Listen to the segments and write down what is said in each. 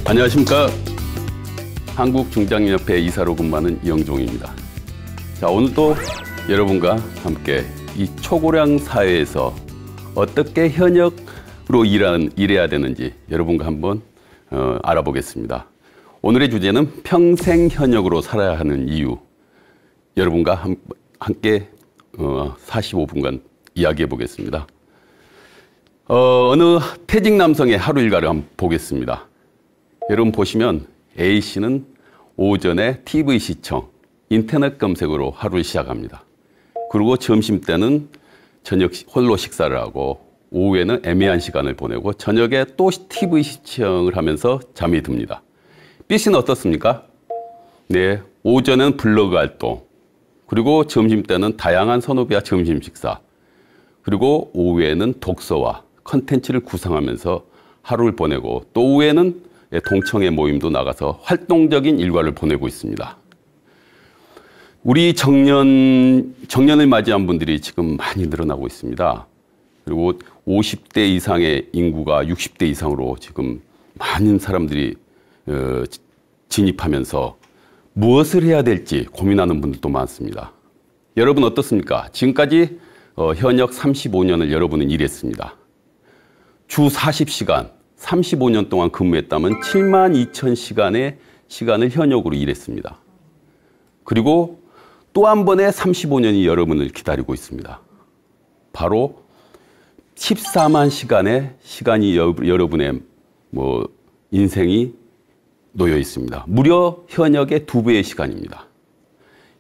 안녕하십니까. 한국중장년협회 이사로 근무하는 이영종입니다. 자, 오늘도 여러분과 함께 이 초고령 사회에서 어떻게 현역으로 일해야 되는지 여러분과 한번 알아보겠습니다. 오늘의 주제는 평생 현역으로 살아야 하는 이유. 여러분과 함께 45분간 이야기해 보겠습니다. 어느 퇴직 남성의 하루 일과를 한번 보겠습니다. 여러분 보시면 A씨는 오전에 TV 시청, 인터넷 검색으로 하루를 시작합니다. 그리고 점심때는 저녁 홀로 식사를 하고 오후에는 애매한 시간을 보내고 저녁에 또 TV 시청을 하면서 잠이 듭니다. B씨는 어떻습니까? 네, 오전에는 블로그 활동, 그리고 점심때는 다양한 선호비와 점심 식사, 그리고 오후에는 독서와 컨텐츠를 구상하면서 하루를 보내고 또 오후에는 동청회 모임도 나가서 활동적인 일과를 보내고 있습니다. 우리 정년을 맞이한 분들이 지금 많이 늘어나고 있습니다. 그리고 50대 이상의 인구가 60대 이상으로 지금 많은 사람들이 진입하면서 무엇을 해야 될지 고민하는 분들도 많습니다. 여러분 어떻습니까? 지금까지 현역 35년을 여러분은 일했습니다. 주 40시간, 35년 동안 근무했다면 72,000시간의 시간을 현역으로 일했습니다. 그리고 또 한 번의 35년이 여러분을 기다리고 있습니다. 바로 14만 시간의 시간이 여러분의 인생이 놓여 있습니다. 무려 현역의 2배의 시간입니다.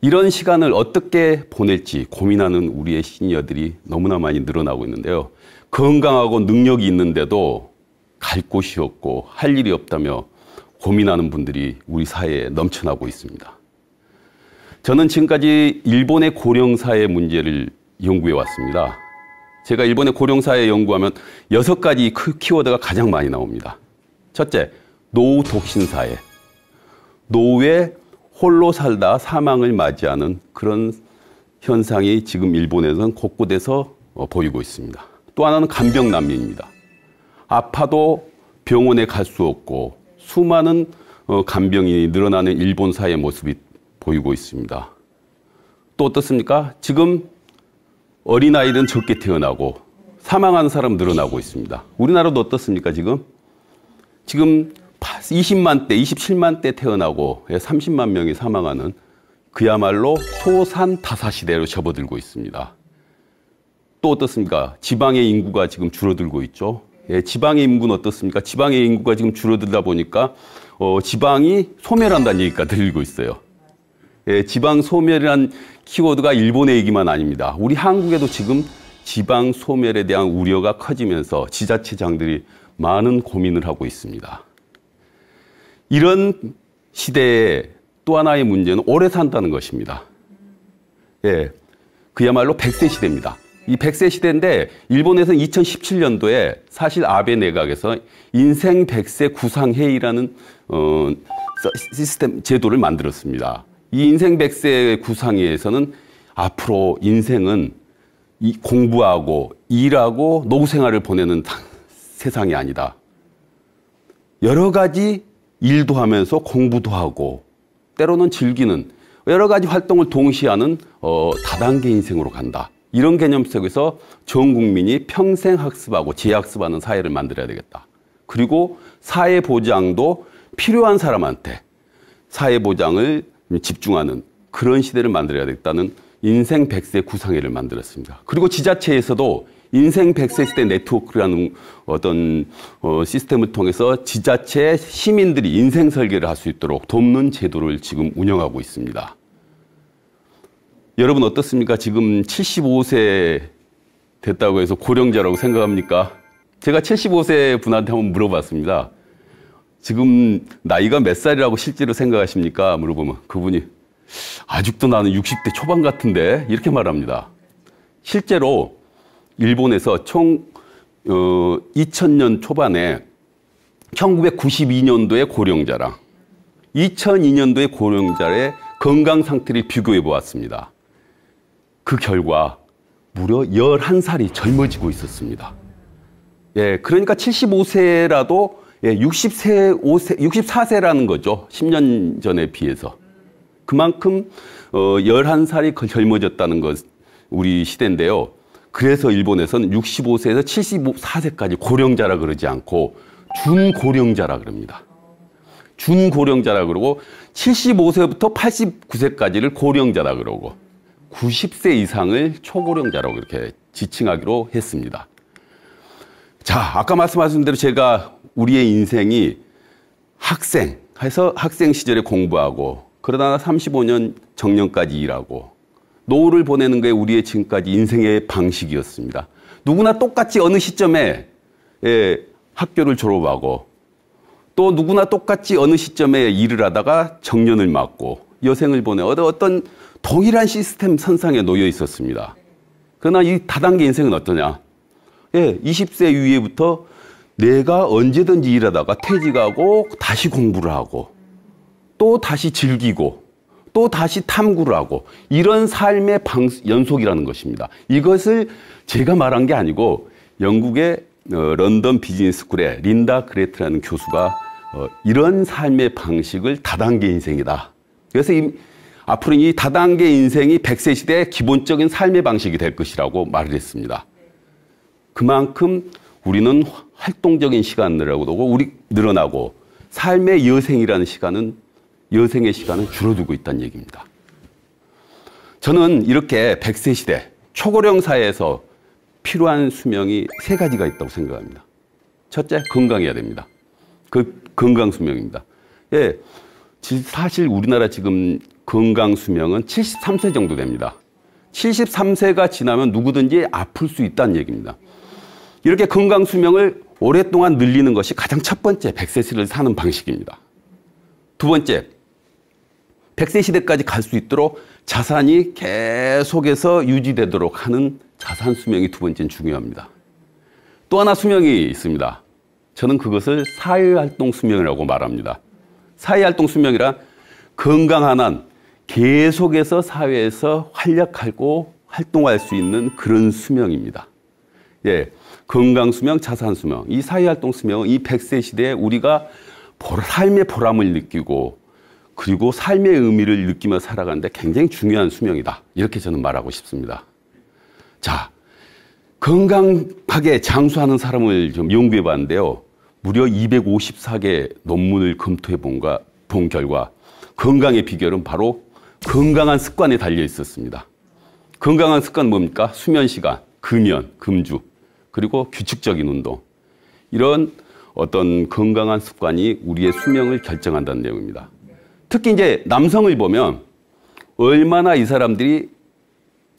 이런 시간을 어떻게 보낼지 고민하는 우리의 시니어들이 너무나 많이 늘어나고 있는데요. 건강하고 능력이 있는데도 갈 곳이 없고 할 일이 없다며 고민하는 분들이 우리 사회에 넘쳐나고 있습니다. 저는 지금까지 일본의 고령사회 문제를 연구해 왔습니다. 제가 일본의 고령사회 연구하면 6가지 키워드가 가장 많이 나옵니다. 첫째, 노후 독신사회. 노후에 홀로 살다 사망을 맞이하는 그런 현상이 지금 일본에서는 곳곳에서 보이고 있습니다. 또 하나는 간병난민입니다. 아파도 병원에 갈 수 없고 수많은 간병인이 늘어나는 일본 사회의 모습이 보이고 있습니다. 또 어떻습니까? 지금 어린아이들은 적게 태어나고 사망하는 사람 늘어나고 있습니다. 우리나라도 어떻습니까? 지금 20만 대, 27만 대 태어나고 30만 명이 사망하는 그야말로 소산타사 시대로 접어들고 있습니다. 또 어떻습니까? 지방의 인구가 지금 줄어들고 있죠. 지방의 인구는 어떻습니까? 지방의 인구가 지금 줄어들다 보니까 지방이 소멸한다는 얘기가 들리고 있어요. 지방 소멸이란 키워드가 일본의 얘기만 아닙니다. 우리 한국에도 지금 지방 소멸에 대한 우려가 커지면서 지자체장들이 많은 고민을 하고 있습니다. 이런 시대에 또 하나의 문제는 오래 산다는 것입니다. 그야말로 100세 시대입니다. 이 100세 시대인데 일본에서는 2017년도에 사실 아베 내각에서 인생 100세 구상회의라는 시스템 제도를 만들었습니다. 이 인생 100세 구상회에서는 앞으로 인생은 공부하고 일하고 노후 생활을 보내는 세상이 아니다. 여러 가지 일도 하면서 공부도 하고 때로는 즐기는 여러 가지 활동을 동시에 하는 다단계 인생으로 간다. 이런 개념 속에서 전 국민이 평생 학습하고 재학습하는 사회를 만들어야 되겠다. 그리고 사회보장도 필요한 사람한테 사회보장을 집중하는 그런 시대를 만들어야 되겠다는 인생 100세 구상회를 만들었습니다. 그리고 지자체에서도 인생 100세 시대 네트워크라는 어떤 시스템을 통해서 지자체 시민들이 인생 설계를 할 수 있도록 돕는 제도를 지금 운영하고 있습니다. 여러분 어떻습니까? 지금 75세 됐다고 해서 고령자라고 생각합니까? 제가 75세 분한테 한번 물어봤습니다. 지금 나이가 몇 살이라고 실제로 생각하십니까? 물어보면 그분이 아직도 나는 60대 초반 같은데 이렇게 말합니다. 실제로 일본에서 총 2000년 초반에 1992년도의 고령자랑 2002년도의 고령자의 건강 상태를 비교해 보았습니다. 그 결과 무려 11살이 젊어지고 있었습니다. 예, 그러니까 75세라도 예, 64세라는 거죠. 10년 전에 비해서. 그만큼 11살이 젊어졌다는 것 우리 시대인데요. 그래서 일본에서는 65세에서 74세까지 고령자라 그러지 않고 준고령자라 그럽니다. 준고령자라 그러고 75세부터 89세까지를 고령자라 그러고 90세 이상을 초고령자라고 이렇게 지칭하기로 했습니다. 자, 아까 말씀하신 대로 제가 우리의 인생이 학생 해서 학생 시절에 공부하고 그러다가 35년 정년까지 일하고 노후를 보내는 게 우리의 지금까지 인생의 방식이었습니다. 누구나 똑같이 어느 시점에 학교를 졸업하고 또 누구나 똑같이 어느 시점에 일을 하다가 정년을 맞고 여생을 보내 어떤 동일한 시스템 선상에 놓여 있었습니다. 그러나 이 다단계 인생은 어떠냐? 20세 이후부터 내가 언제든지 일하다가 퇴직하고 다시 공부를 하고 또 다시 즐기고 또 다시 탐구를 하고 이런 삶의 연속이라는 것입니다. 이것을 제가 말한 게 아니고 영국의 런던 비즈니스 스쿨의 린다 그레트라는 교수가 이런 삶의 방식을 다단계 인생이다. 그래서 앞으로 이 다단계 인생이 100세 시대의 기본적인 삶의 방식이 될 것이라고 말을 했습니다. 그만큼 우리는 활동적인 시간을 늘어나고 삶의 여생의 시간은 줄어들고 있다는 얘기입니다. 저는 이렇게 100세 시대 초고령 사회에서 필요한 수명이 3가지가 있다고 생각합니다. 첫째, 건강해야 됩니다. 그 건강 수명입니다. 예, 사실 우리나라 지금 건강 수명은 73세 정도 됩니다. 73세가 지나면 누구든지 아플 수 있다는 얘기입니다. 이렇게 건강 수명을 오랫동안 늘리는 것이 가장 첫 번째 100세를 사는 방식입니다. 두 번째, 100세 시대까지 갈 수 있도록 자산이 계속해서 유지되도록 하는 자산 수명이 두 번째는 중요합니다. 또 하나 수명이 있습니다. 저는 그것을 사회활동 수명이라고 말합니다. 사회활동 수명이란 건강한 한 계속해서 사회에서 활약하고 활동할 수 있는 그런 수명입니다. 예, 건강 수명, 자산 수명, 이 사회활동 수명은 이 100세 시대에 우리가 삶의 보람을 느끼고 그리고 삶의 의미를 느끼며 살아가는데 굉장히 중요한 수명이다. 이렇게 저는 말하고 싶습니다. 자, 건강하게 장수하는 사람을 좀 연구해 봤는데요. 무려 254개 논문을 검토해 본 결과 건강의 비결은 바로 건강한 습관에 달려 있었습니다. 건강한 습관 뭡니까? 수면 시간, 금연, 금주, 그리고 규칙적인 운동. 이런 어떤 건강한 습관이 우리의 수명을 결정한다는 내용입니다. 특히 이제 남성을 보면 얼마나 이 사람들이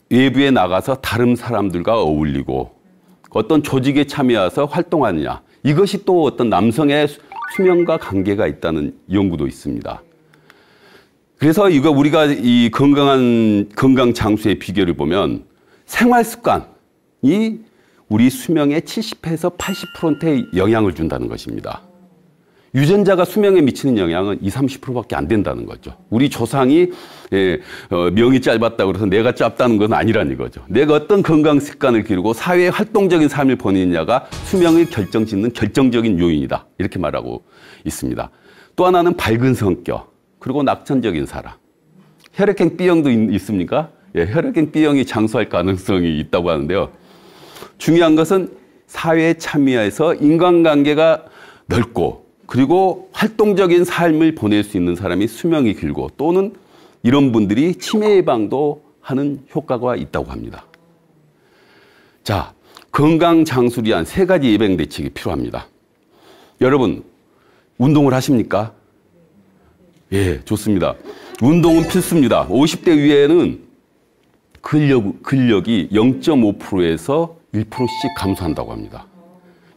외부에 나가서 다른 사람들과 어울리고 어떤 조직에 참여해서 활동하느냐. 이것이 또 어떤 남성의 수명과 관계가 있다는 연구도 있습니다. 그래서 우리가 이 건강 장수의 비결을 보면 생활 습관이 우리 수명의 70에서 80%의 영향을 준다는 것입니다. 유전자가 수명에 미치는 영향은 20, 30%밖에 안 된다는 거죠. 우리 조상이 명이 짧았다고 해서 내가 짧다는 건 아니라는 이거죠. 내가 어떤 건강 습관을 기르고 사회에 활동적인 삶을 보내느냐가 수명을 결정짓는 결정적인 요인이다. 이렇게 말하고 있습니다. 또 하나는 밝은 성격, 그리고 낙천적인 사람. 혈액형 B형도 있습니까? 예, 혈액형 B형이 장수할 가능성이 있다고 하는데요. 중요한 것은 사회에 참여해서 인간관계가 넓고 그리고 활동적인 삶을 보낼 수 있는 사람이 수명이 길고 또는 이런 분들이 치매 예방도 하는 효과가 있다고 합니다. 자, 건강 장수를 위한 3가지 예방 대책이 필요합니다. 여러분, 운동을 하십니까? 예, 좋습니다. 운동은 필수입니다. 50대 이후에는 근력이 0.5%에서 1%씩 감소한다고 합니다.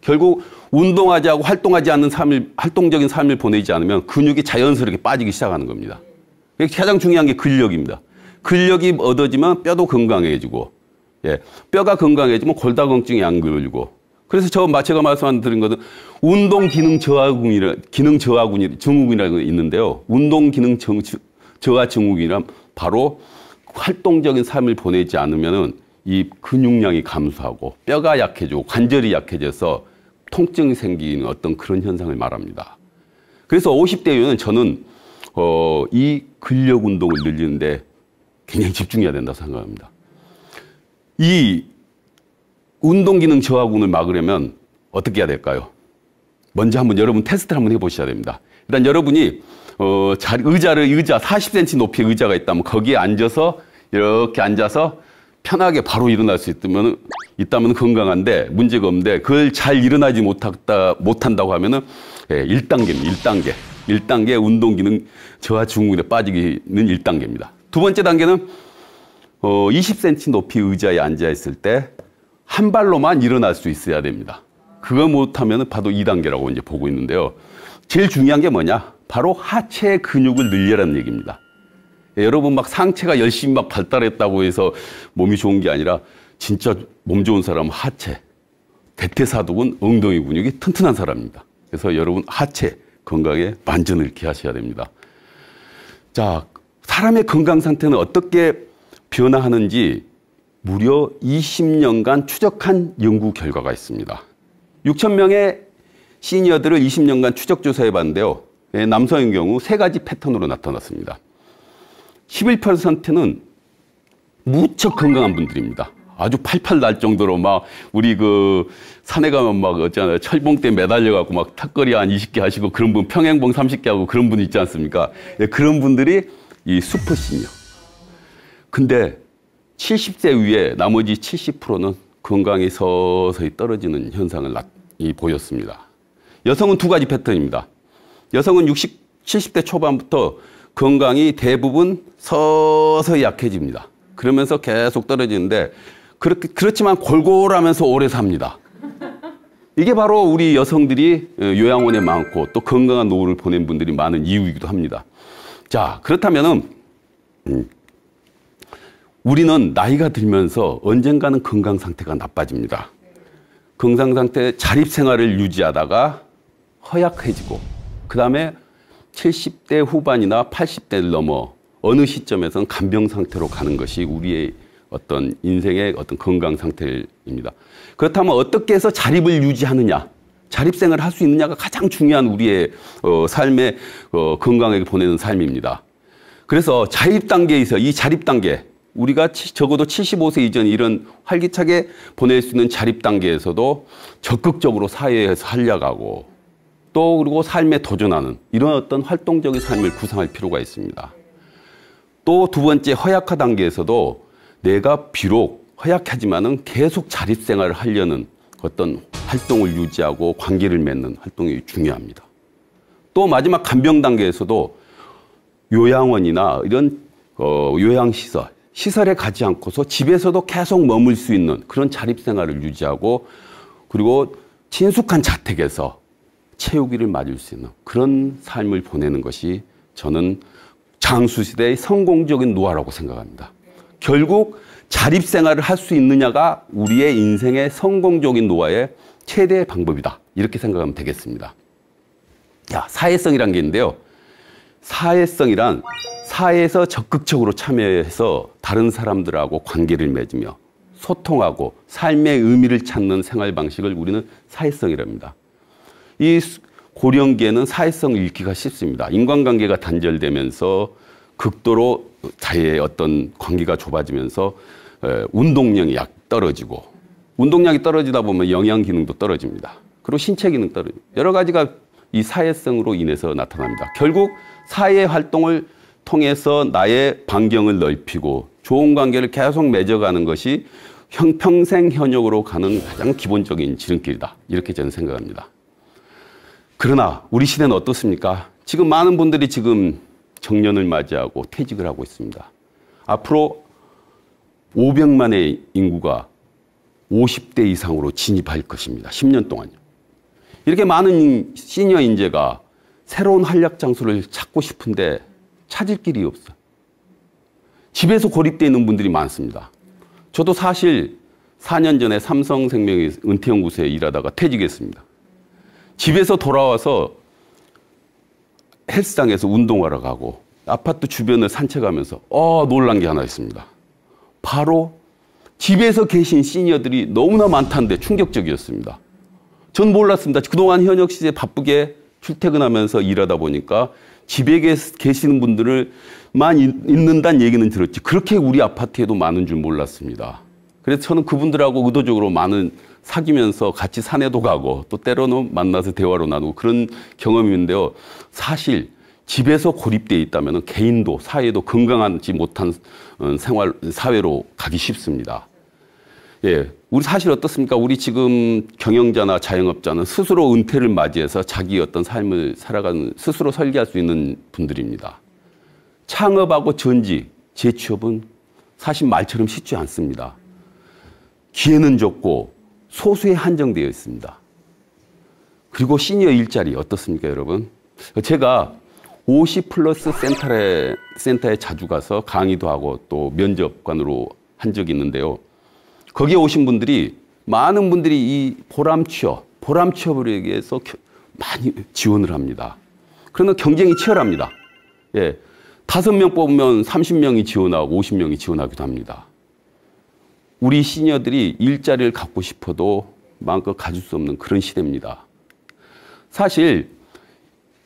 결국 운동하지 않고 활동적인 삶을 보내지 않으면 근육이 자연스럽게 빠지기 시작하는 겁니다. 가장 중요한 게 근력입니다. 근력이 얻어지면 뼈도 건강해지고, 예, 뼈가 건강해지면 골다공증이 안 걸리고. 그래서 제가 말씀드린 것은 운동 기능 증후군이라는 게 있는데요. 운동 기능 저하 증후군이란 바로 활동적인 삶을 보내지 않으면은 이 근육량이 감소하고 뼈가 약해지고 관절이 약해져서 통증이 생기는 어떤 그런 현상을 말합니다. 그래서 50대 이후는 저는 이 근력 운동을 늘리는데 굉장히 집중해야 된다고 생각합니다. 이 운동 기능 저하군을 막으려면 어떻게 해야 될까요? 먼저 한번 여러분 테스트를 한번 해보셔야 됩니다. 일단 여러분이 의자 40cm 높이의 의자가 있다면 거기에 앉아서 이렇게 앉아서 편하게 바로 일어날 수 있다면 건강한데 문제가 없는데 그걸 잘 일어나지 못한다고 하면은 1단계입니다. 1단계 운동 기능 저하 증후군에 빠지기는 1단계입니다. 두 번째 단계는 20cm 높이 의자에 앉아 있을 때 한 발로만 일어날 수 있어야 됩니다. 그거 못하면 바로 2단계라고 이제 보고 있는데요. 제일 중요한 게 뭐냐? 바로 하체 근육을 늘려라는 얘기입니다. 여러분 막 상체가 열심히 막 발달했다고 해서 몸이 좋은 게 아니라 진짜 몸 좋은 사람은 하체, 대퇴사두근, 엉덩이 근육이 튼튼한 사람입니다. 그래서 여러분 하체 건강에 만전을 기하셔야 됩니다. 자, 사람의 건강 상태는 어떻게 변화하는지 무려 20년간 추적한 연구 결과가 있습니다. 6,000명의 시니어들을 20년간 추적 조사해 봤는데요. 남성의 경우 3가지 패턴으로 나타났습니다. 11%는 무척 건강한 분들입니다. 아주 팔팔 날 정도로 막 우리 그 산에 가면 막 어쩌나 철봉대 매달려 갖고 막 턱걸이 한 20개 하시고 그런 분 평행봉 30개 하고 그런 분 있지 않습니까? 그런 분들이 이 슈퍼 시니어. 근데 70세 위에 나머지 70%는 건강이 서서히 떨어지는 현상을 보였습니다. 여성은 2가지 패턴입니다. 여성은 70대 초반부터 건강이 대부분 서서히 약해집니다. 그러면서 계속 떨어지는데 그렇지만 골골하면서 오래 삽니다. 이게 바로 우리 여성들이 요양원에 많고 또 건강한 노후를 보낸 분들이 많은 이유이기도 합니다. 자, 그렇다면은 우리는 나이가 들면서 언젠가는 건강 상태가 나빠집니다. 건강 상태 자립생활을 유지하다가 허약해지고 그 다음에 70대 후반이나 80대를 넘어 어느 시점에서는 간병 상태로 가는 것이 우리의 어떤 인생의 어떤 건강 상태입니다. 그렇다면 어떻게 해서 자립을 유지하느냐, 자립생활을 할 수 있느냐가 가장 중요한 우리의 삶의 건강하게 보내는 삶입니다. 그래서 자립 단계에서 이 자립 단계, 우리가 적어도 75세 이전 이런 활기차게 보낼 수 있는 자립 단계에서도 적극적으로 사회에서 활약하고 또 그리고 삶에 도전하는 이런 어떤 활동적인 삶을 구상할 필요가 있습니다. 또 두 번째 허약화 단계에서도 내가 비록 허약하지만은 계속 자립생활을 하려는 어떤 활동을 유지하고 관계를 맺는 활동이 중요합니다. 또 마지막 간병 단계에서도 요양원이나 이런 시설에 가지 않고서 집에서도 계속 머물 수 있는 그런 자립생활을 유지하고 그리고 친숙한 자택에서 채우기를 맞을 수 있는 그런 삶을 보내는 것이 저는 장수시대의 성공적인 노화라고 생각합니다. 결국 자립생활을 할 수 있느냐가 우리의 인생의 성공적인 노화의 최대의 방법이다. 이렇게 생각하면 되겠습니다. 사회성이란 게 있는데요. 사회성이란 사회에서 적극적으로 참여해서 다른 사람들하고 관계를 맺으며 소통하고 삶의 의미를 찾는 생활 방식을 우리는 사회성이랍니다. 이 고령기에는 사회성을 잃기가 쉽습니다. 인간관계가 단절되면서 극도로 자의 어떤 관계가 좁아지면서 운동량이 떨어지고 운동량이 떨어지다 보면 영양 기능도 떨어집니다. 그리고 신체 기능 떨어집니다. 여러 가지가 이 사회성으로 인해서 나타납니다. 결국 사회 활동을 통해서 나의 반경을 넓히고 좋은 관계를 계속 맺어가는 것이 평생 현역으로 가는 가장 기본적인 지름길이다. 이렇게 저는 생각합니다. 그러나 우리 시대는 어떻습니까? 지금 많은 분들이 지금 정년을 맞이하고 퇴직을 하고 있습니다. 앞으로 500만의 인구가 50대 이상으로 진입할 것입니다. 10년 동안요. 이렇게 많은 시니어 인재가 새로운 활약 장소를 찾고 싶은데 찾을 길이 없어요. 집에서 고립되어 있는 분들이 많습니다. 저도 사실 4년 전에 삼성생명의 은퇴연구소에 일하다가 퇴직했습니다. 집에서 돌아와서 헬스장에서 운동하러 가고 아파트 주변을 산책하면서 놀란 게 하나 있습니다. 바로 집에서 계신 시니어들이 너무나 많다는데 충격적이었습니다. 전 몰랐습니다. 그동안 현역 시절 바쁘게 출퇴근하면서 일하다 보니까 집에 계시는 분들만 있는다는 얘기는 들었지. 그렇게 우리 아파트에도 많은 줄 몰랐습니다. 그래서 저는 그분들하고 의도적으로 많은 사귀면서 같이 산에도 가고 또 때로는 만나서 대화로 나누고 그런 경험이 있는데요. 사실 집에서 고립되어 있다면 개인도 사회도 건강하지 못한 사회로 가기 쉽습니다. 예, 우리 사실 어떻습니까? 우리 지금 경영자나 자영업자는 스스로 은퇴를 맞이해서 자기 어떤 삶을 살아가는 스스로 설계할 수 있는 분들입니다. 창업하고 전직, 재취업은 사실 말처럼 쉽지 않습니다. 기회는 적고 소수에 한정되어 있습니다. 그리고 시니어 일자리 어떻습니까, 여러분? 제가 50+ 센터에 자주 가서 강의도 하고 또 면접관으로 한 적이 있는데요. 거기에 오신 분들이 많은 분들이 이 보람 취업을 위해서 많이 지원을 합니다. 그러나 경쟁이 치열합니다. 예, 5명 뽑으면 30명이 지원하고 50명이 지원하기도 합니다. 우리 시니어들이 일자리를 갖고 싶어도 마음껏 가질 수 없는 그런 시대입니다. 사실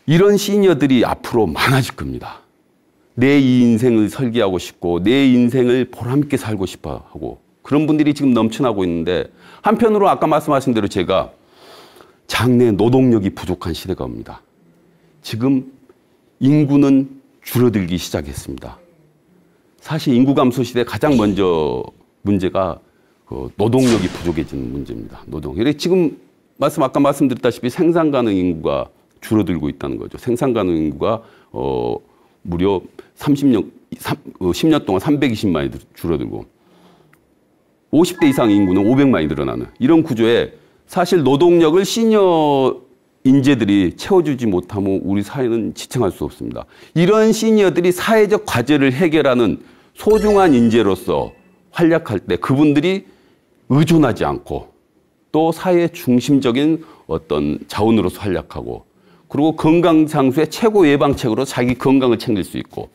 이런 시니어들이 앞으로 많아질 겁니다. 내 이 인생을 설계하고 싶고 내 인생을 보람있게 살고 싶어 하고 그런 분들이 지금 넘쳐나고 있는데 한편으로 아까 말씀하신 대로 제가 장래 노동력이 부족한 시대가 옵니다. 지금 인구는 줄어들기 시작했습니다. 사실 인구 감소 시대 가장 먼저 문제가 노동력이 부족해지는 문제입니다. 노동. 지금 아까 말씀드렸다시피 생산 가능 인구가 줄어들고 있다는 거죠. 생산 가능 인구가 무려 10년 동안 320만이 줄어들고 50대 이상 인구는 500만이 늘어나는 이런 구조에 사실 노동력을 시니어 인재들이 채워주지 못하면 우리 사회는 지탱할 수 없습니다. 이런 시니어들이 사회적 과제를 해결하는 소중한 인재로서 활약할 때 그분들이 의존하지 않고 또 사회 중심적인 어떤 자원으로서 활약하고 그리고 건강 장수의 최고 예방책으로 자기 건강을 챙길 수 있고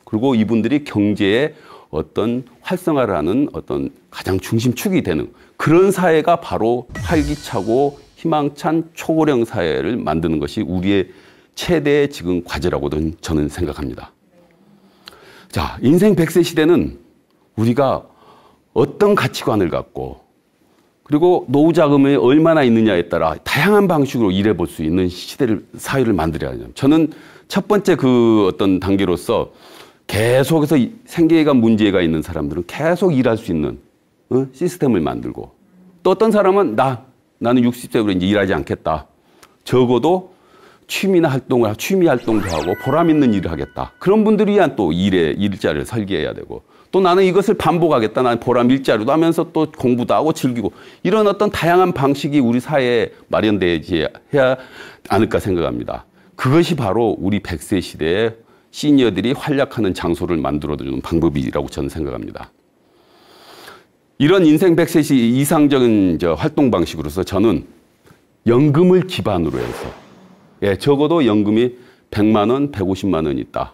그리고 이분들이 경제의 어떤 활성화를 하는 어떤 가장 중심축이 되는 그런 사회가 바로 활기차고 희망찬 초고령 사회를 만드는 것이 우리의 최대의 지금 과제라고도 저는 생각합니다. 자, 인생 100세 시대는 우리가 어떤 가치관을 갖고 그리고 노후 자금이 얼마나 있느냐에 따라 다양한 방식으로 일해 볼 수 있는 사회를 만들어야 하죠. 저는 첫 번째 그 어떤 단계로서 계속해서 생계가 문제가 있는 사람들은 계속 일할 수 있는 시스템을 만들고 또 어떤 사람은 나는 60세로 이제 일하지 않겠다. 적어도 취미 활동도 하고 보람 있는 일을 하겠다. 그런 분들을 위한 또 일자리를 설계해야 되고 또 나는 이것을 반복하겠다. 나는 보람 일자리도 하면서 또 공부도 하고 즐기고 이런 어떤 다양한 방식이 우리 사회에 마련되어야 않을까 생각합니다. 그것이 바로 우리 100세 시대에 시니어들이 활약하는 장소를 만들어주는 방법이라고 저는 생각합니다. 이런 인생 100세 이상적인 활동 방식으로서 저는 연금을 기반으로 해서 적어도 연금이 100만 원, 150만 원 있다.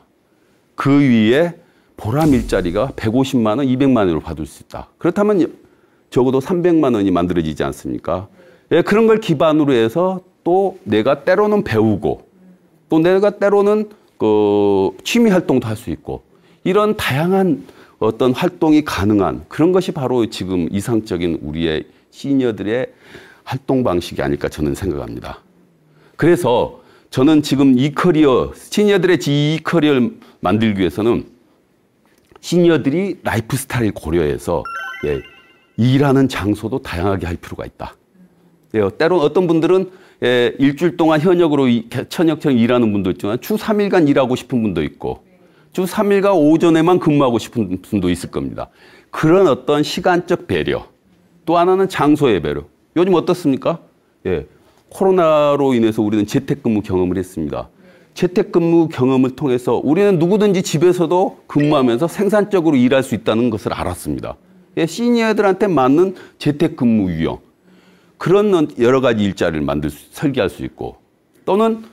그 위에 보람 일자리가 150만 원, 200만 원으로 받을 수 있다. 그렇다면 적어도 300만 원이 만들어지지 않습니까? 그런 걸 기반으로 해서 또 내가 때로는 배우고 또 내가 때로는 취미 활동도 할 수 있고 이런 다양한 어떤 활동이 가능한 그런 것이 바로 지금 이상적인 우리의 시니어들의 활동 방식이 아닐까 저는 생각합니다. 그래서 저는 지금 시니어들의 이 커리어를 만들기 위해서는 시니어들이 라이프 스타일을 고려해서 일하는 장소도 다양하게 할 필요가 있다. 때론 어떤 분들은 일주일 동안 현역으로 천역처럼 일하는 분도 있지만 주 3일간 일하고 싶은 분도 있고 주 3일간 오전에만 근무하고 싶은 분도 있을 겁니다. 그런 어떤 시간적 배려 또 하나는 장소의 배려. 요즘 어떻습니까? 코로나로 인해서 우리는 재택근무 경험을 했습니다. 재택근무 경험을 통해서 우리는 누구든지 집에서도 근무하면서 생산적으로 일할 수 있다는 것을 알았습니다. 시니어들한테 맞는 재택근무 유형 그런 여러 가지 일자리를 설계할 수 있고 또는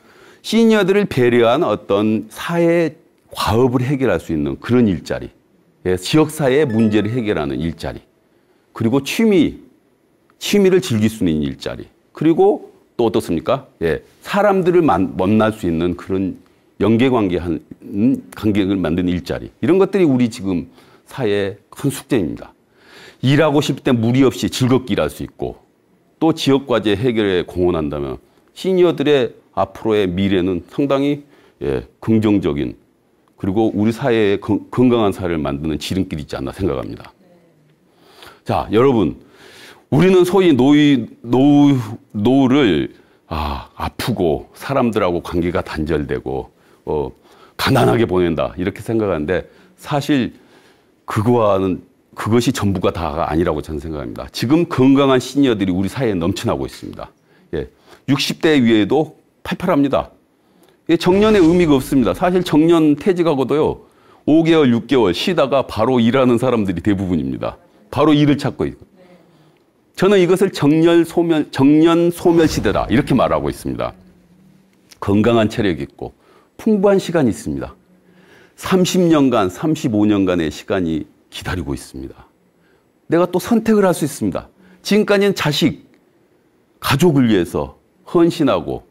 시니어들을 배려한 어떤 사회 과업을 해결할 수 있는 그런 일자리 지역사회의 문제를 해결하는 일자리 그리고 취미를 즐길 수 있는 일자리 그리고 또 어떻습니까? 예, 사람들을 만날 수 있는 그런 관계를 만드는 일자리. 이런 것들이 우리 지금 사회의 큰 숙제입니다. 일하고 싶을 때 무리 없이 즐겁게 일할 수 있고 또 지역과제 해결에 공헌한다면 시니어들의 앞으로의 미래는 상당히 긍정적인 그리고 우리 사회의 건강한 사회를 만드는 지름길이 있지 않나 생각합니다. 자, 여러분, 우리는 소위 노후를 아프고 사람들하고 관계가 단절되고 가난하게 보낸다 이렇게 생각하는데 사실 그것이 전부가 다가 아니라고 저는 생각합니다. 지금 건강한 시니어들이 우리 사회에 넘쳐나고 있습니다. 60대 위에도 팔팔합니다. 정년의 의미가 없습니다. 사실 정년 퇴직하고도요 5개월, 6개월 쉬다가 바로 일하는 사람들이 대부분입니다. 바로 일을 찾고 있고. 저는 이것을 정년 소멸 시대다 이렇게 말하고 있습니다. 건강한 체력이 있고 풍부한 시간이 있습니다. 30년간, 35년간의 시간이 기다리고 있습니다. 내가 또 선택을 할 수 있습니다. 지금까지는 자식, 가족을 위해서 헌신하고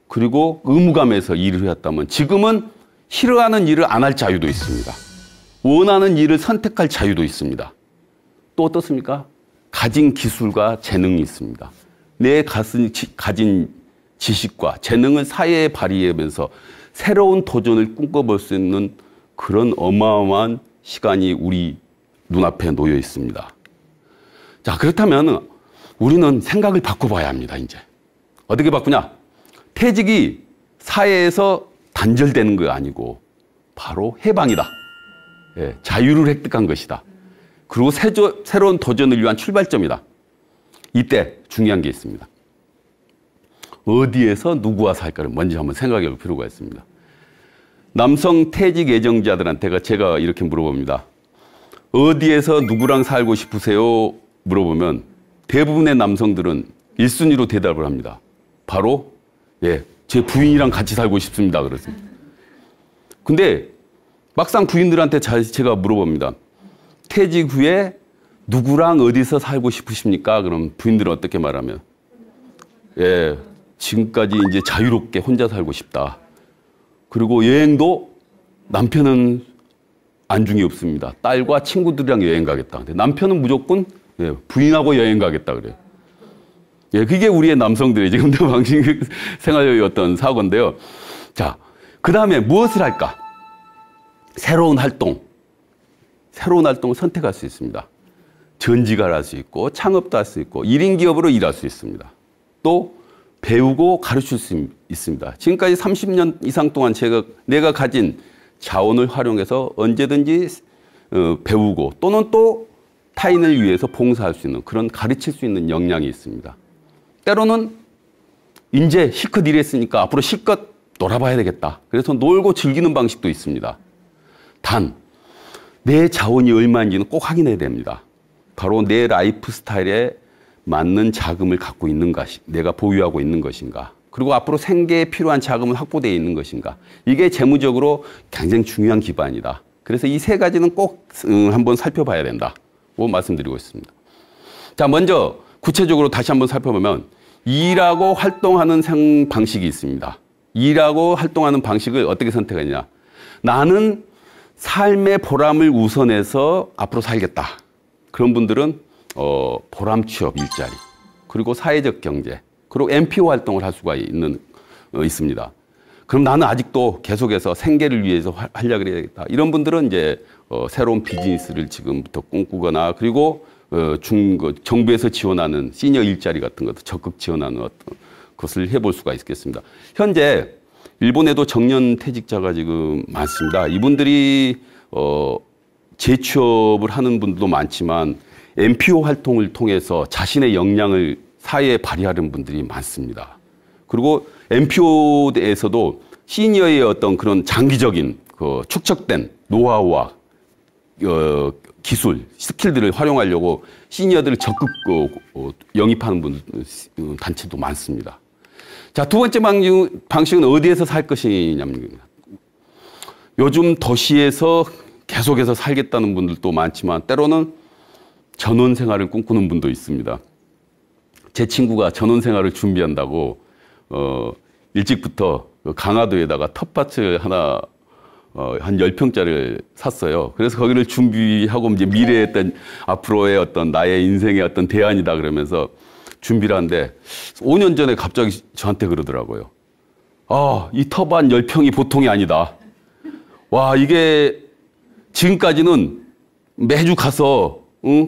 그리고 의무감에서 일을 해왔다면 지금은 싫어하는 일을 안 할 자유도 있습니다. 원하는 일을 선택할 자유도 있습니다. 또 어떻습니까? 가진 기술과 재능이 있습니다. 내 가진 지식과 재능을 사회에 발휘하면서 새로운 도전을 꿈꿔볼 수 있는 그런 어마어마한 시간이 우리 눈앞에 놓여 있습니다. 자, 그렇다면 우리는 생각을 바꿔봐야 합니다, 이제. 어떻게 바꾸냐? 퇴직이 사회에서 단절되는 거 아니고 바로 해방이다. 자유를 획득한 것이다. 그리고 새로운 도전을 위한 출발점이다. 이때 중요한 게 있습니다. 어디에서 누구와 살까를 먼저 한번 생각해 볼 필요가 있습니다. 남성 퇴직 예정자들한테 제가 이렇게 물어봅니다. 어디에서 누구랑 살고 싶으세요? 물어보면 대부분의 남성들은 1순위로 대답을 합니다. 바로 제 부인이랑 같이 살고 싶습니다. 그렇습니다. 근데 막상 부인들한테 제가 물어봅니다. 퇴직 후에 누구랑 어디서 살고 싶으십니까? 그럼 부인들은 어떻게 말하면 지금까지 이제 자유롭게 혼자 살고 싶다. 그리고 여행도 남편은 안중이 없습니다. 딸과 친구들이랑 여행 가겠다. 근데 남편은 무조건 부인하고 여행 가겠다 그래요. 그게 우리의 남성들의 지금 방식 생활의 어떤 사고인데요. 자, 그 다음에 무엇을 할까? 새로운 활동을 선택할 수 있습니다. 전직을 할 수 있고 창업도 할 수 있고 1인 기업으로 일할 수 있습니다. 또 배우고 가르칠 수 있습니다. 지금까지 30년 이상 동안 내가 가진 자원을 활용해서 언제든지 배우고 또는 또 타인을 위해서 봉사할 수 있는 그런 가르칠 수 있는 역량이 있습니다. 때로는 이제 실컷 일했으니까 앞으로 실컷 놀아봐야 되겠다. 그래서 놀고 즐기는 방식도 있습니다. 단, 내 자원이 얼마인지는 꼭 확인해야 됩니다. 바로 내 라이프 스타일에 맞는 자금을 갖고 있는 것이, 내가 보유하고 있는 것인가. 그리고 앞으로 생계에 필요한 자금은 확보되어 있는 것인가. 이게 재무적으로 굉장히 중요한 기반이다. 그래서 이 세 가지는 꼭 한번 살펴봐야 된다고 말씀드리고 있습니다. 자, 먼저 구체적으로 다시 한번 살펴보면 일하고 활동하는 방식이 있습니다. 일하고 활동하는 방식을 어떻게 선택하느냐. 나는 삶의 보람을 우선해서 앞으로 살겠다. 그런 분들은 보람 취업 일자리, 그리고 사회적 경제, 그리고 NPO 활동을 할 수가 있습니다. 그럼 나는 아직도 계속해서 생계를 위해서 활약을 해야겠다. 이런 분들은 이제 새로운 비즈니스를 지금부터 꿈꾸거나 그리고 정부에서 지원하는 시니어 일자리 같은 것도 적극 지원하는 어떤 것을 해볼 수가 있겠습니다. 현재 일본에도 정년 퇴직자가 지금 많습니다. 이분들이 재취업을 하는 분들도 많지만 NPO 활동을 통해서 자신의 역량을 사회에 발휘하는 분들이 많습니다. 그리고 NPO에서도 시니어의 어떤 그런 장기적인 축적된 노하우와 기술, 스킬들을 활용하려고 시니어들을 적극 영입하는 단체도 많습니다. 자, 두 번째 방식은 어디에서 살 것이냐입니다. 요즘 도시에서 계속해서 살겠다는 분들도 많지만 때로는 전원 생활을 꿈꾸는 분도 있습니다. 제 친구가 전원 생활을 준비한다고 일찍부터 강화도에다가 텃밭을 하나 한 10평짜리를 샀어요. 그래서 거기를 준비하고 이제 미래의 어떤 앞으로의 어떤 나의 인생의 어떤 대안이다 그러면서 준비를 하는데 5년 전에 갑자기 저한테 그러더라고요. 아, 이 텃밭 10평이 보통이 아니다. 와, 이게 지금까지는 매주 가서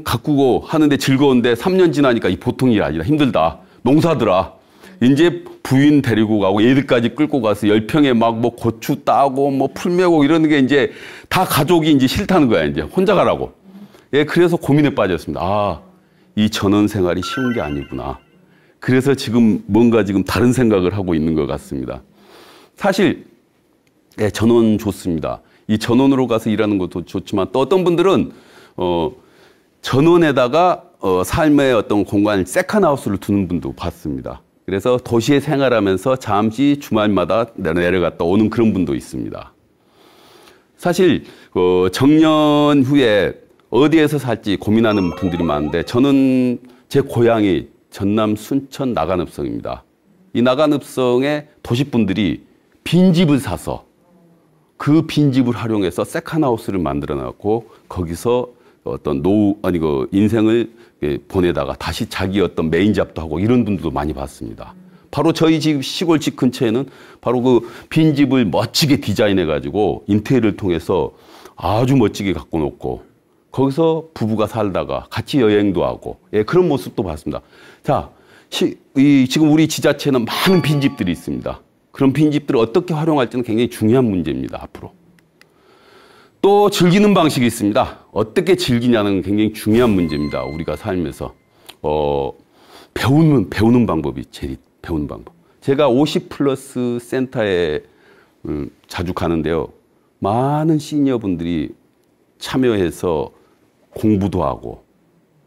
가꾸고 하는데 즐거운데 3년 지나니까 이 보통 일이 아니라 힘들다. 농사들아. 이제 부인 데리고 가고 애들까지 끌고 가서 10평에 막 뭐 고추 따고 뭐 풀 메고 이러는 게 이제 다 가족이 이제 싫다는 거야. 이제 혼자 가라고. 예, 그래서 고민에 빠졌습니다. 아, 이 전원 생활이 쉬운 게 아니구나. 그래서 지금 뭔가 지금 다른 생각을 하고 있는 것 같습니다. 사실 네, 전원 좋습니다. 이 전원으로 가서 일하는 것도 좋지만 또 어떤 분들은 전원에다가 삶의 어떤 공간 세컨하우스를 두는 분도 봤습니다. 그래서 도시에 생활하면서 잠시 주말마다 내려갔다 오는 그런 분도 있습니다. 사실 정년 후에 어디에서 살지 고민하는 분들이 많은데 저는 제 고향이 전남 순천 나간읍성입니다. 이 나간읍성의 도시분들이 빈집을 사서 그 빈집을 활용해서 세컨하우스를 만들어 놨고 거기서 어떤 인생을 보내다가 다시 자기 어떤 메인 잡도 하고 이런 분들도 많이 봤습니다. 바로 저희 집 시골 집 근처에는 바로 그 빈집을 멋지게 디자인해 가지고 인테리어를 통해서 아주 멋지게 갖고 놓고 거기서 부부가 살다가 같이 여행도 하고 예, 그런 모습도 봤습니다. 자, 지금 우리 지자체는 많은 빈집들이 있습니다. 그런 빈집들을 어떻게 활용할지는 굉장히 중요한 문제입니다. 앞으로. 또 즐기는 방식이 있습니다. 어떻게 즐기냐는 굉장히 중요한 문제입니다. 우리가 살면서 배우는 방법이 제일 배우는 방법. 제가 50+ 센터에 자주 가는데요. 많은 시니어분들이 참여해서 공부도 하고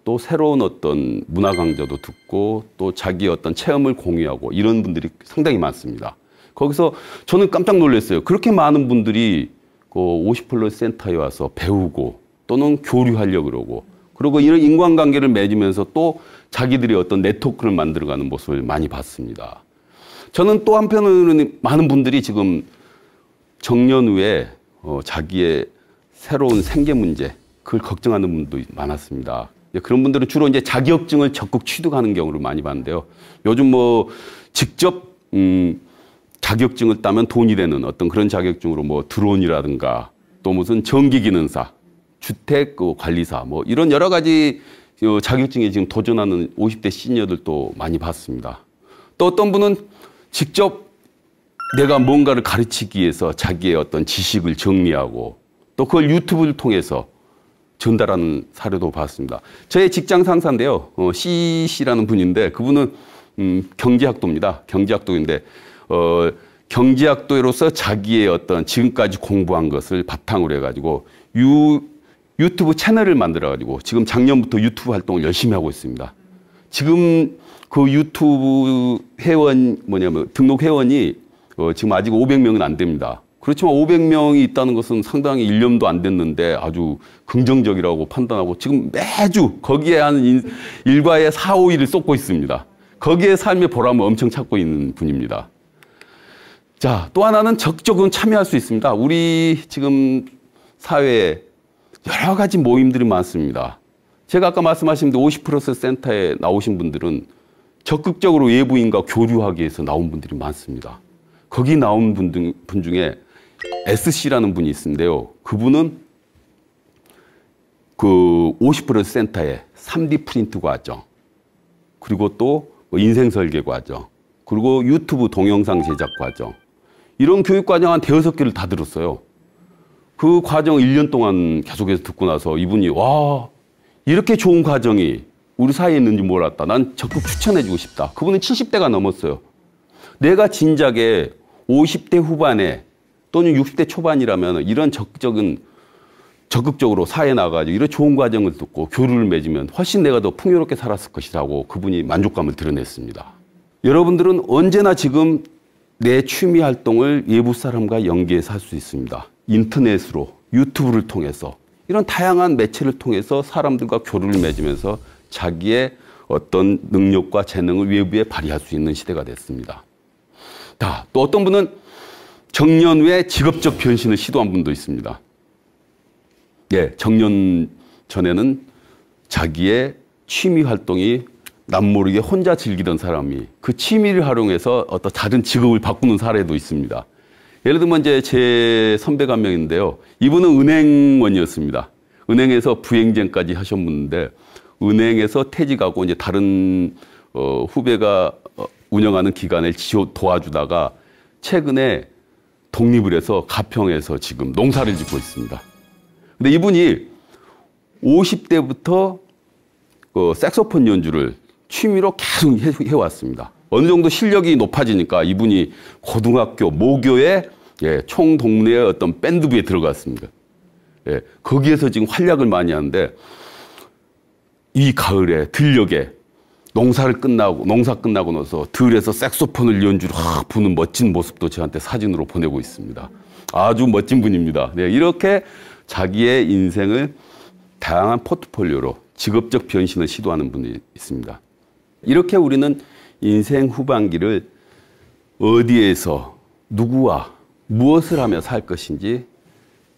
또 새로운 어떤 문화 강좌도 듣고 또 자기 어떤 체험을 공유하고 이런 분들이 상당히 많습니다. 거기서 저는 깜짝 놀랐어요. 그렇게 많은 분들이 그 50+ 센터에 와서 배우고 또는 교류하려고 그러고 그리고 이런 인간관계를 맺으면서 또 자기들이 어떤 네트워크를 만들어가는 모습을 많이 봤습니다. 저는 또 한편으로는 많은 분들이 지금 정년 후에 자기의 새로운 생계 문제 그걸 걱정하는 분도 많았습니다. 그런 분들은 주로 이제 자격증을 적극 취득하는 경우를 많이 봤는데요. 요즘 뭐 직접 자격증을 따면 돈이 되는 어떤 그런 자격증으로 뭐 드론이라든가 또 무슨 전기기능사, 주택관리사 뭐 이런 여러 가지 자격증에 지금 도전하는 50대 시니어들도 많이 봤습니다. 또 어떤 분은 직접 내가 뭔가를 가르치기 위해서 자기의 어떤 지식을 정리하고 또 그걸 유튜브를 통해서 전달하는 사례도 봤습니다. 저의 직장 상사인데요. CC라는 분인데 그분은 경제학도입니다. 경제학도인데 경제학도로서 자기의 어떤 지금까지 공부한 것을 바탕으로 해가지고 유튜브 채널을 만들어가지고 지금 작년부터 유튜브 활동을 열심히 하고 있습니다. 지금 그 유튜브 등록 회원이 지금 아직 500명은 안 됩니다. 그렇지만 500명이 있다는 것은 상당히 1년도 안 됐는데 아주 긍정적이라고 판단하고 지금 매주 거기에 한 일과의 4, 5일을 쏟고 있습니다. 거기에 삶의 보람을 엄청 찾고 있는 분입니다. 자, 또 하나는 적극적으로 참여할 수 있습니다. 우리 지금 사회에 여러 가지 모임들이 많습니다. 제가 아까 말씀하신 50+ 센터에 나오신 분들은 적극적으로 외부인과 교류하기 위해서 나온 분들이 많습니다. 거기 나온 분 중에 SC라는 분이 있는데요. 그분은 그 50+ 센터에 3D 프린트 과정, 그리고 또 인생 설계 과정, 그리고 유튜브 동영상 제작 과정, 이런 교육 과정 한 5-6개를 다 들었어요. 그 과정 1년 동안 계속해서 듣고 나서 이분이 와, 이렇게 좋은 과정이 우리 사회에 있는지 몰랐다. 난 적극 추천해주고 싶다. 그분은 70대가 넘었어요. 내가 진작에 50대 후반에 또는 60대 초반이라면 이런 적극적으로 사회에 나가가지고 이런 좋은 과정을 듣고 교류를 맺으면 훨씬 내가 더 풍요롭게 살았을 것이라고 그분이 만족감을 드러냈습니다. 여러분들은 언제나 지금 내 취미 활동을 외부 사람과 연계해서 할 수 있습니다. 인터넷으로, 유튜브를 통해서 이런 다양한 매체를 통해서 사람들과 교류를 맺으면서 자기의 어떤 능력과 재능을 외부에 발휘할 수 있는 시대가 됐습니다. 또 어떤 분은 정년 후에 직업적 변신을 시도한 분도 있습니다. 예, 정년 전에는 자기의 취미 활동이 남모르게 혼자 즐기던 사람이 그 취미를 활용해서 어떤 다른 직업을 바꾸는 사례도 있습니다. 예를 들면 이제 제 선배가 한 명인데요. 이분은 은행원이었습니다. 은행에서 부행정까지 하셨는데 은행에서 퇴직하고 이제 다른 후배가 운영하는 기관을 도와주다가 최근에 독립을 해서 가평에서 지금 농사를 짓고 있습니다. 근데 이분이 50대부터 색소폰 연주를 취미로 계속 해왔습니다. 어느 정도 실력이 높아지니까 이분이 고등학교 모교의 총동네의 어떤 밴드부에 들어갔습니다. 예, 거기에서 지금 활약을 많이 하는데 이 가을에 들녘에 농사 끝나고 나서 들에서 색소폰을 연주를 부는 멋진 모습도 저한테 사진으로 보내고 있습니다. 아주 멋진 분입니다. 네, 이렇게 자기의 인생을 다양한 포트폴리오로 직업적 변신을 시도하는 분이 있습니다. 이렇게 우리는 인생 후반기를 어디에서 누구와 무엇을 하며 살 것인지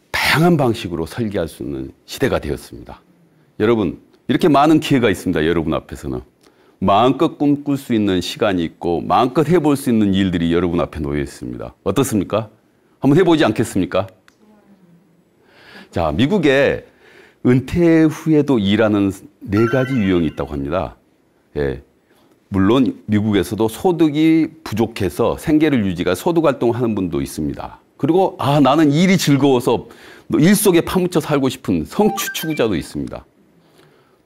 다양한 방식으로 설계할 수 있는 시대가 되었습니다. 여러분, 이렇게 많은 기회가 있습니다. 여러분 앞에서는. 마음껏 꿈꿀 수 있는 시간이 있고 마음껏 해볼 수 있는 일들이 여러분 앞에 놓여 있습니다. 어떻습니까? 한번 해보지 않겠습니까? 자, 미국에 은퇴 후에도 일하는 4가지 유형이 있다고 합니다. 예. 물론 미국에서도 소득이 부족해서 생계를 유지가 소득 활동을 하는 분도 있습니다. 그리고 나는 일이 즐거워서 일 속에 파묻혀 살고 싶은 성취 추구자도 있습니다.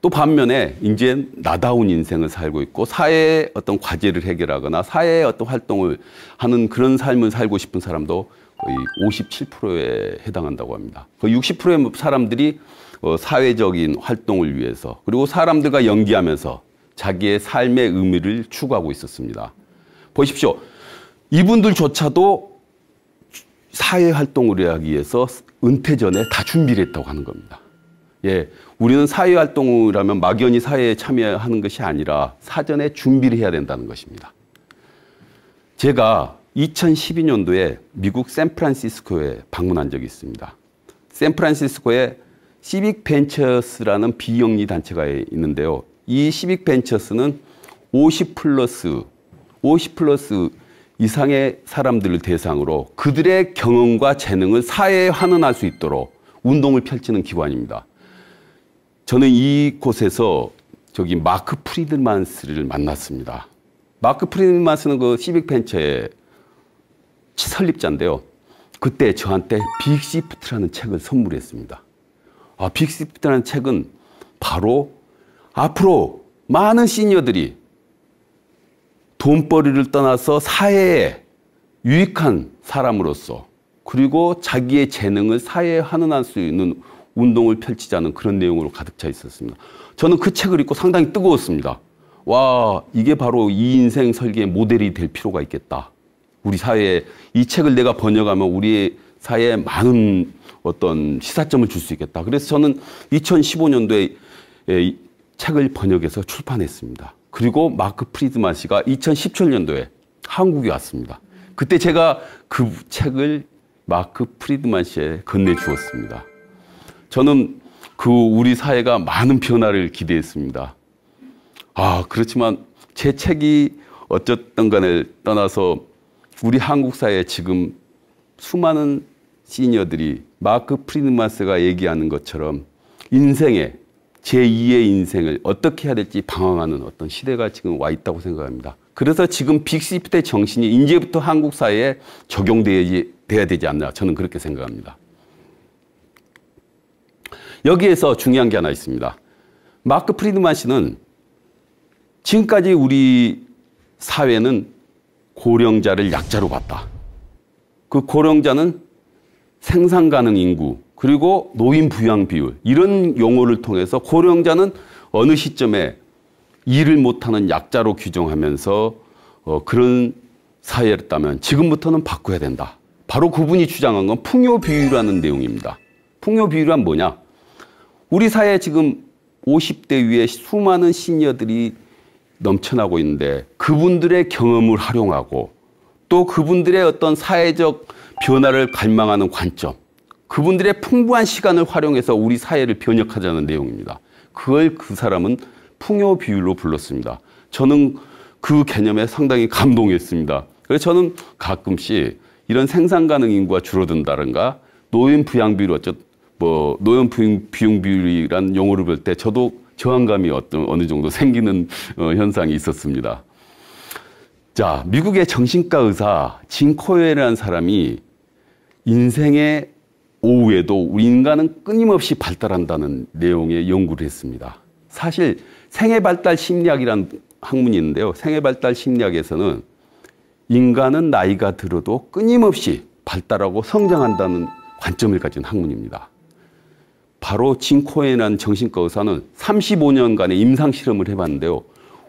또 반면에 이제 나다운 인생을 살고 있고 사회의 어떤 과제를 해결하거나 사회의 어떤 활동을 하는 그런 삶을 살고 싶은 사람도 거의 57%에 해당한다고 합니다. 거의 60%의 사람들이 사회적인 활동을 위해서 그리고 사람들과 연기하면서 자기의 삶의 의미를 추구하고 있었습니다. 보십시오. 이분들조차도 사회 활동을 하기 위해서 은퇴 전에 다 준비를 했다고 하는 겁니다. 예, 우리는 사회 활동을 하면 막연히 사회에 참여하는 것이 아니라 사전에 준비를 해야 된다는 것입니다. 제가 2012년도에 미국 샌프란시스코에 방문한 적이 있습니다. 샌프란시스코에 시빅 벤처스라는 비영리 단체가 있는데요. 이 시빅 벤처스는 50 플러스 이상의 사람들을 대상으로 그들의 경험과 재능을 사회에 환원할 수 있도록 운동을 펼치는 기관입니다. 저는 이곳에서 마크 프리드만스를 만났습니다. 마크 프리드만스는 그 시빅 벤처의 설립자인데요. 그때 저한테 빅시프트라는 책을 선물했습니다. 빅시프트라는 책은 바로 앞으로 많은 시니어들이 돈벌이를 떠나서 사회에 유익한 사람으로서 그리고 자기의 재능을 사회에 환원할 수 있는 운동을 펼치자는 그런 내용으로 가득 차 있었습니다. 저는 그 책을 읽고 상당히 뜨거웠습니다. 와, 이게 바로 이 인생 설계의 모델이 될 필요가 있겠다. 우리 사회에 이 책을 내가 번역하면 우리 사회에 많은 어떤 시사점을 줄 수 있겠다. 그래서 저는 2015년도에 책을 번역해서 출판했습니다. 그리고 마크 프리드만 씨가 2017년도에 한국에 왔습니다. 그때 제가 그 책을 마크 프리드만 씨에 건네주었습니다. 저는 우리 사회가 많은 변화를 기대했습니다. 그렇지만 제 책이 어쨌든 간에 떠나서 우리 한국 사회에 지금 수많은 시니어들이 마크 프리드만스가 얘기하는 것처럼 인생의 제2의 인생을 어떻게 해야 될지 방황하는 어떤 시대가 지금 와 있다고 생각합니다. 그래서 지금 빅시프트의 정신이 이제부터 한국 사회에 적용돼야 되지 않나 저는 그렇게 생각합니다. 여기에서 중요한 게 하나 있습니다. 마크 프리드만 씨는 지금까지 우리 사회는 고령자를 약자로 봤다. 그 고령자는 생산 가능 인구 그리고 노인 부양 비율 이런 용어를 통해서 고령자는 어느 시점에 일을 못하는 약자로 규정하면서 그런 사회였다면 지금부터는 바꿔야 된다. 바로 그분이 주장한 건 풍요비율이라는 내용입니다. 풍요비율은 뭐냐? 우리 사회에 지금 50대 위에 수많은 시니어들이 넘쳐나고 있는데 그분들의 경험을 활용하고 또 그분들의 어떤 사회적 변화를 갈망하는 관점, 그분들의 풍부한 시간을 활용해서 우리 사회를 변혁하자는 내용입니다. 그걸 그 사람은 풍요비율로 불렀습니다. 저는 그 개념에 상당히 감동했습니다. 그래서 저는 가끔씩 이런 생산 가능 인구가 줄어든다든가 노인 부양 비율 노인 비용 비율이란 용어를 볼 때 저도 저항감이 어느 정도 생기는 현상이 있었습니다. 자, 미국의 정신과 의사 진 코웰이라는 사람이 인생의 오후에도 우리 인간은 끊임없이 발달한다는 내용의 연구를 했습니다. 사실 생애발달 심리학이라는 학문이 있는데요. 생애발달 심리학에서는 인간은 나이가 들어도 끊임없이 발달하고 성장한다는 관점을 가진 학문입니다. 바로 진 코엔이라는 정신과 의사는 35년간의 임상실험을 해봤는데요.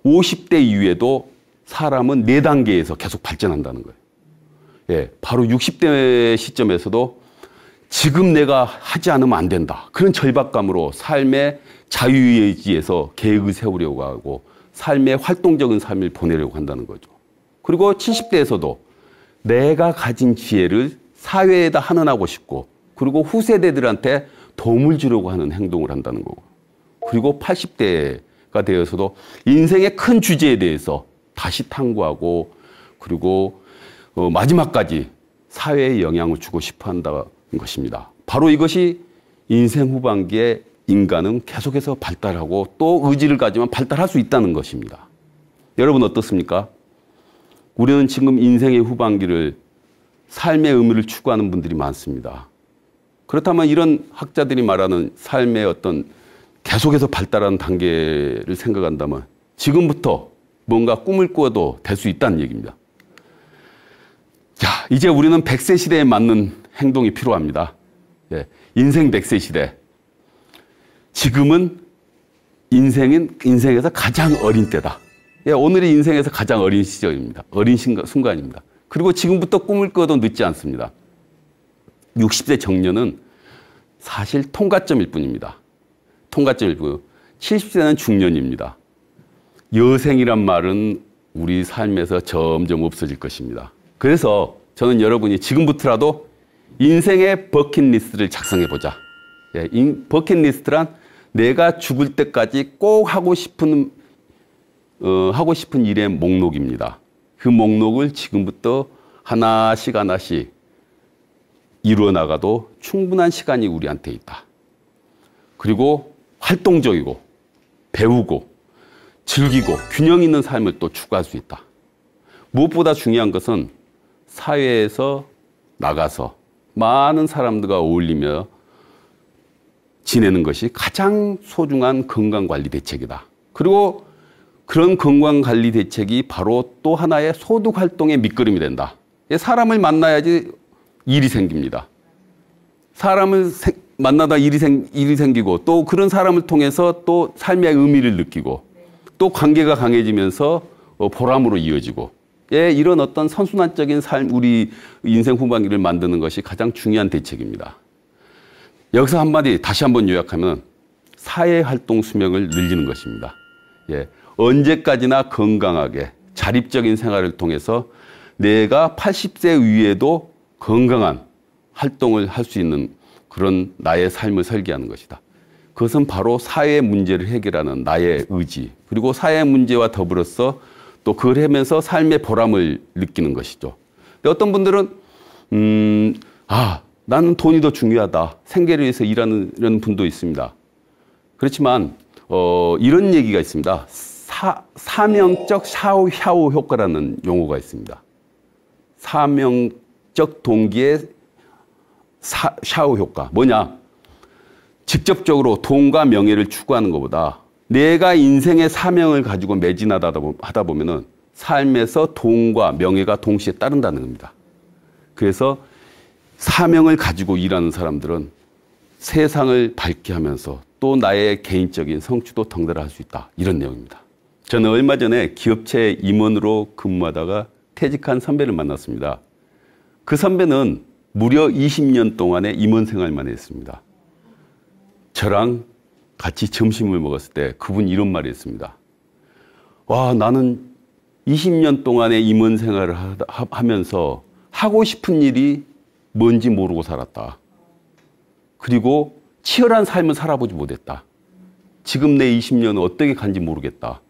50대 이후에도 사람은 4단계에서 계속 발전한다는 거예요. 예, 바로 60대 시점에서도 지금 내가 하지 않으면 안 된다. 그런 절박감으로 삶의 자유의지에서 계획을 세우려고 하고 삶의 활동적인 삶을 보내려고 한다는 거죠. 그리고 70대에서도 내가 가진 지혜를 사회에다 환원하고 싶고 그리고 후세대들한테 도움을 주려고 하는 행동을 한다는 거고 그리고 80대가 되어서도 인생의 큰 주제에 대해서 다시 탐구하고 그리고 마지막까지 사회에 영향을 주고 싶어 한다는 것입니다. 바로 이것이 인생 후반기에 인간은 계속해서 발달하고 또 의지를 가지면 발달할 수 있다는 것입니다. 여러분 어떻습니까? 우리는 지금 인생의 후반기를 삶의 의미를 추구하는 분들이 많습니다. 그렇다면 이런 학자들이 말하는 삶의 어떤 계속해서 발달하는 단계를 생각한다면 지금부터 뭔가 꿈을 꾸어도 될 수 있다는 얘기입니다. 자, 이제 우리는 100세 시대에 맞는 행동이 필요합니다. 예, 인생 100세 시대. 지금은 인생에서 가장 어린 때다. 예, 오늘이 인생에서 가장 어린 시절입니다. 어린 순간입니다. 그리고 지금부터 꿈을 꿔도 늦지 않습니다. 60세 정년은 사실 통과점일 뿐입니다. 통과점일 뿐. 70세는 중년입니다. 여생이란 말은 우리 삶에서 점점 없어질 것입니다. 그래서 저는 여러분이 지금부터라도 인생의 버킷리스트를 작성해보자. 예, 버킷리스트란 내가 죽을 때까지 꼭 하고 싶은 일의 목록입니다. 그 목록을 지금부터 하나씩 이루어 나가도 충분한 시간이 우리한테 있다. 그리고 활동적이고 배우고 즐기고 균형 있는 삶을 또 추구할 수 있다. 무엇보다 중요한 것은 사회에서 나가서 많은 사람들과 어울리며 지내는 것이 가장 소중한 건강관리 대책이다. 그리고 그런 건강관리 대책이 바로 또 하나의 소득활동의 밑거름이 된다. 사람을 만나야지 일이 생깁니다. 사람을 만나다 일이 생기고 또 그런 사람을 통해서 또 삶의 의미를 느끼고 또 관계가 강해지면서 보람으로 이어지고 이런 어떤 선순환적인 삶, 우리 인생 후반기를 만드는 것이 가장 중요한 대책입니다. 여기서 다시 한번 요약하면 사회활동 수명을 늘리는 것입니다. 예, 언제까지나 건강하게 자립적인 생활을 통해서 내가 80세 위에도 건강한 활동을 할 수 있는 그런 나의 삶을 설계하는 것이다. 그것은 바로 사회 문제를 해결하는 나의 의지, 그리고 사회 문제와 더불어서 또 그걸 하면서 삶의 보람을 느끼는 것이죠. 근데 어떤 분들은 나는 돈이 더 중요하다. 생계를 위해서 일하는 이런 분도 있습니다. 그렇지만 이런 얘기가 있습니다. 사명적 샤오 효과라는 용어가 있습니다. 사명적 동기의 샤오 효과. 뭐냐? 직접적으로 돈과 명예를 추구하는 것보다 내가 인생의 사명을 가지고 매진하다 보면은 삶에서 돈과 명예가 동시에 따른다는 겁니다. 그래서 사명을 가지고 일하는 사람들은 세상을 밝게 하면서 또 나의 개인적인 성취도 덩달아 수 있다. 이런 내용입니다. 저는 얼마 전에 기업체 임원으로 근무하다가 퇴직한 선배를 만났습니다. 그 선배는 무려 20년 동안의 임원 생활만 했습니다. 저랑 같이 점심을 먹었을 때 그분이 이런 말을 했습니다. 와, 나는 20년 동안의 임원 생활을 하면서 하고 싶은 일이 뭔지 모르고 살았다. 그리고 치열한 삶을 살아보지 못했다. 지금 내 20년은 어떻게 간지 모르겠다.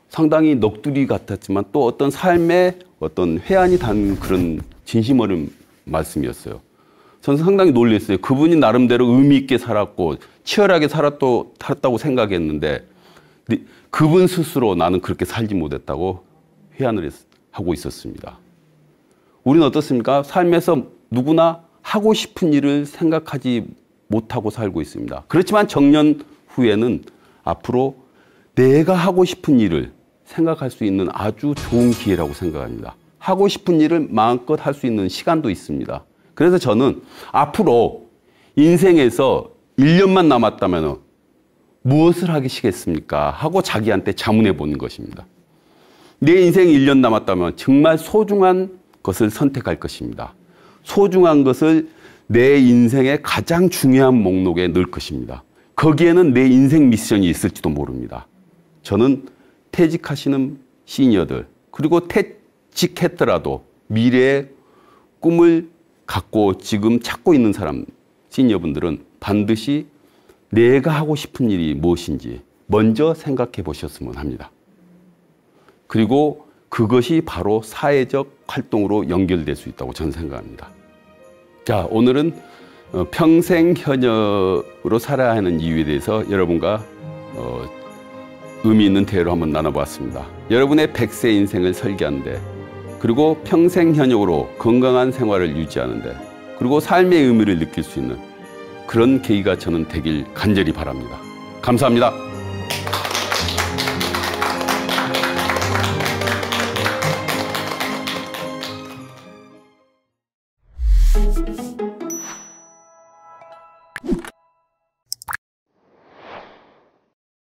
상당히 넋두리 같았지만 또 어떤 삶에 어떤 회한이 단 그런 진심 어린 말씀이었어요. 저는 상당히 놀랐어요. 그분이 나름대로 의미 있게 살았고 치열하게 살았다고 생각했는데 그분 스스로 나는 그렇게 살지 못했다고 회한을 하고 있었습니다. 우리는 어떻습니까? 삶에서 누구나 하고 싶은 일을 생각하지 못하고 살고 있습니다. 그렇지만 정년 후에는 앞으로 내가 하고 싶은 일을 생각할 수 있는 아주 좋은 기회라고 생각합니다. 하고 싶은 일을 마음껏 할 수 있는 시간도 있습니다. 그래서 저는 앞으로 인생에서 1년만 남았다면 무엇을 하시겠습니까? 하고 자기한테 자문해 보는 것입니다. 내 인생 1년 남았다면 정말 소중한 것을 선택할 것입니다. 소중한 것을 내 인생의 가장 중요한 목록에 넣을 것입니다. 거기에는 내 인생 미션이 있을지도 모릅니다. 저는 퇴직하시는 시니어들, 그리고 퇴직했더라도 미래의 꿈을 갖고 지금 찾고 있는 사람, 시니어분들은 반드시 내가 하고 싶은 일이 무엇인지 먼저 생각해 보셨으면 합니다. 그리고 그것이 바로 사회적 활동으로 연결될 수 있다고 저는 생각합니다. 자, 오늘은 평생 현역으로 살아야 하는 이유에 대해서 여러분과 의미 있는 대화로 한번 나눠봤습니다. 여러분의 100세 인생을 설계하는데, 그리고 평생 현역으로 건강한 생활을 유지하는데, 그리고 삶의 의미를 느낄 수 있는 그런 계기가 저는 되길 간절히 바랍니다. 감사합니다.